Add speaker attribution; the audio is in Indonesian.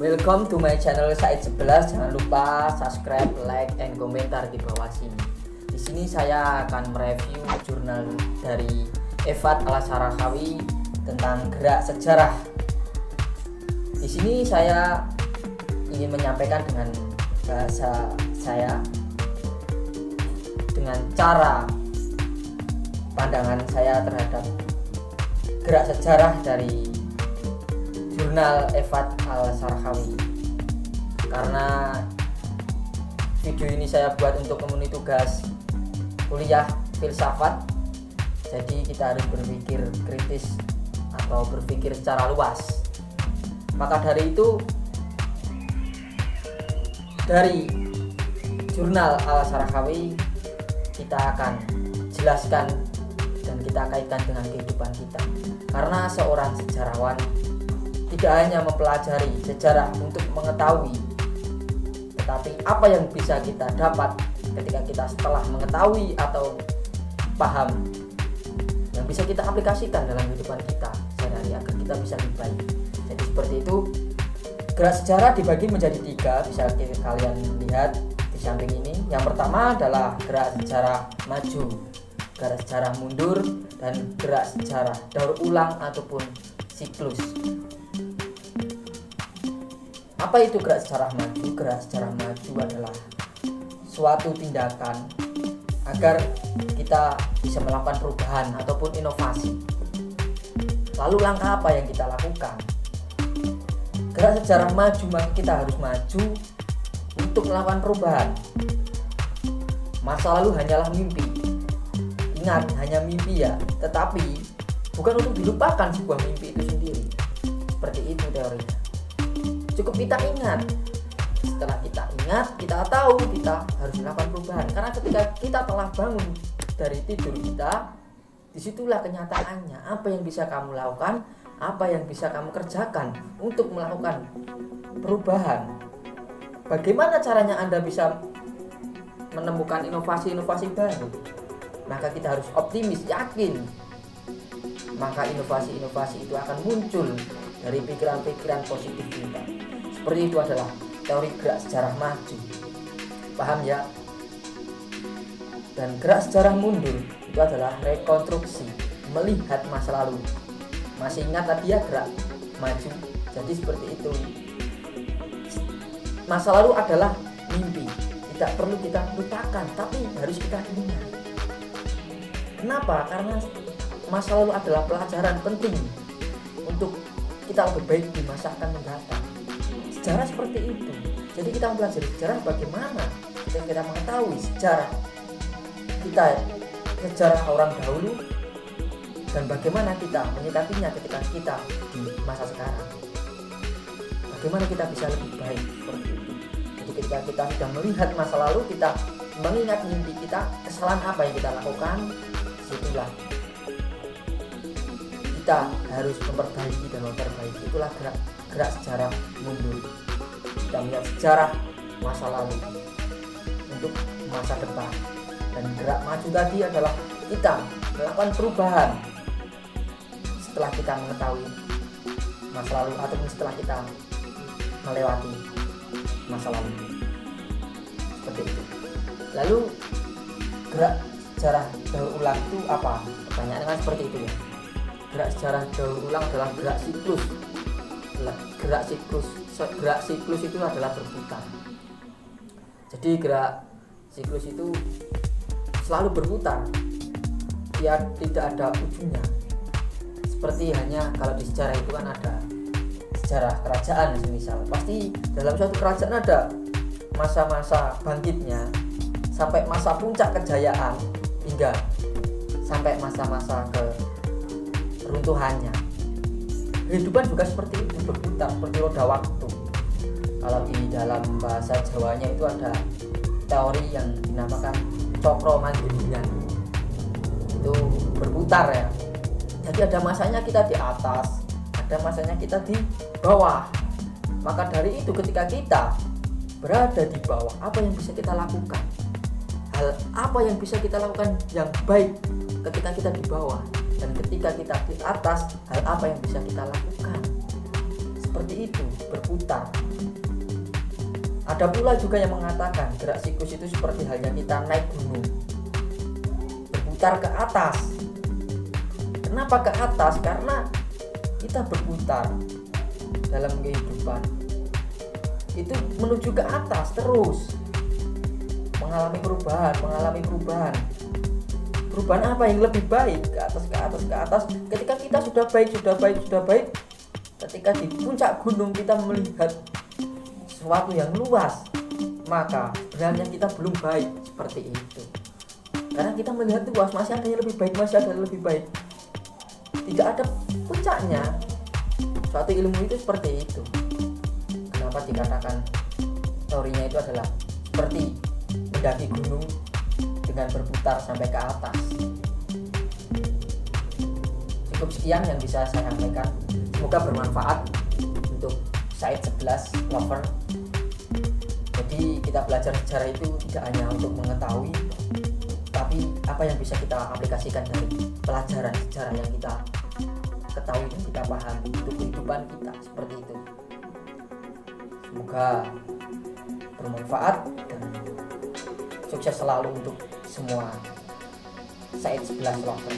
Speaker 1: Welcome to my channel Said 11. Jangan lupa subscribe, like, and komentar di bawah sini. Di sini saya akan mereview jurnal dari Efat Al-Sarhawi tentang gerak sejarah. Di sini saya ingin menyampaikan dengan bahasa saya, dengan cara pandangan saya terhadap gerak sejarah dari jurnal Efat Al-Sarhawi. Karena video ini saya buat untuk memenuhi tugas kuliah filsafat, jadi kita harus berpikir kritis atau berpikir secara luas. Maka dari itu, dari jurnal Al-Sarhawi kita akan jelaskan dan kita kaitkan dengan kehidupan kita. Karena seorang sejarawan tidak hanya mempelajari sejarah untuk mengetahui, tetapi apa yang bisa kita dapat ketika kita setelah mengetahui atau paham, yang bisa kita aplikasikan dalam kehidupan kita sehari-hari agar kita bisa lebih baik. Jadi seperti itu. Gerak sejarah dibagi menjadi 3, bisa kalian lihat di samping ini. Yang pertama adalah gerak sejarah maju, gerak sejarah mundur, dan gerak sejarah daur ulang ataupun siklus. Apa itu gerak sejarah maju? Gerak sejarah maju adalah suatu tindakan agar kita bisa melakukan perubahan ataupun inovasi. Lalu langkah apa yang kita lakukan? Gerak sejarah maju, maka kita harus maju untuk melakukan perubahan. Masa lalu hanyalah mimpi. Ingat, hanya mimpi ya, tetapi bukan untuk dilupakan sebuah mimpi itu sendiri. Seperti itu teorinya. Cukup kita ingat. Setelah kita ingat, kita tahu kita harus melakukan perubahan. Karena ketika kita telah bangun dari tidur kita, disitulah kenyataannya. Apa yang bisa kamu lakukan, apa yang bisa kamu kerjakan untuk melakukan perubahan. Bagaimana caranya Anda bisa menemukan inovasi-inovasi baru? Maka kita harus optimis, yakin. Maka inovasi-inovasi itu akan muncul dari pikiran-pikiran positif kita. Seperti itu adalah teori gerak sejarah maju. Paham ya? Dan gerak sejarah mundur itu adalah rekonstruksi, melihat masa lalu. Masih ingat tadi ya gerak maju? Jadi seperti itu. Masa lalu adalah mimpi, tidak perlu kita lupakan, tapi harus kita ingat. Kenapa? Karena masa lalu adalah pelajaran penting untuk kita lebih baik di masa akan mendatang. Sejarah seperti itu. Jadi kita mempelajari sejarah bagaimana kita mengetahui sejarah kita, sejarah orang dahulu, dan bagaimana kita menyikapinya ketika kita di masa sekarang. Bagaimana kita bisa lebih baik seperti itu. Jadi ketika kita sudah melihat masa lalu, kita mengingat mimpi kita, kesalahan apa yang kita lakukan, situlah kita harus memperbaiki dan memperbaiki. Itulah gerak sejarah mundur. Kita melihat sejarah masa lalu untuk masa depan. Dan gerak maju tadi adalah kita melakukan perubahan setelah kita mengetahui masa lalu ataupun setelah kita melewati masa lalu. Seperti itu. Lalu gerak sejarah daur ulang itu apa? Pertanyaannya kan seperti itu ya. Gerak sejarah daur ulang adalah gerak siklus. Gerak siklus itu adalah berputar. Jadi gerak siklus itu selalu berputar. Dia tidak ada ujungnya. Seperti hanya kalau di sejarah itu kan ada sejarah kerajaan misal. Pasti dalam suatu kerajaan ada masa-masa bangkitnya sampai masa puncak kejayaan hingga sampai masa-masa keruntuhannya. Kehidupan juga seperti itu, berputar seperti roda waktu. Kalau di dalam bahasa Jawanya itu ada teori yang dinamakan cokro mandirian. Itu berputar ya. Jadi ada masanya kita di atas, ada masanya kita di bawah. Maka dari itu ketika kita berada di bawah, apa yang bisa kita lakukan? Hal apa yang bisa kita lakukan yang baik ketika kita di bawah? Dan ketika kita di atas, hal apa yang bisa kita lakukan? seperti itu, berputar. Ada pula juga yang mengatakan gerak siklus itu seperti halnya kita naik gunung, berputar ke atas. Kenapa ke atas? Karena kita berputar dalam kehidupan itu menuju ke atas terus, mengalami perubahan. Perubahan apa yang lebih baik? Ke atas. Ketika kita sudah baik, ketika di puncak gunung kita melihat sesuatu yang luas, maka sebenarnya kita belum baik seperti itu. Karena kita melihat luas, masih ada yang lebih baik. Tidak ada puncaknya. Suatu ilmu itu seperti itu. Kenapa dikatakan teorinya itu adalah seperti mendaki gunung dengan berputar sampai ke atas. Cukup sekian yang bisa saya sampaikan. Semoga bermanfaat untuk Said 11 lover. Jadi kita belajar sejarah itu tidak hanya untuk mengetahui, tapi apa yang bisa kita aplikasikan dari pelajaran sejarah yang kita ketahui dan kita pahami untuk kehidupan kita, seperti itu. Semoga bermanfaat dan sukses selalu untuk semua Said 11 lover.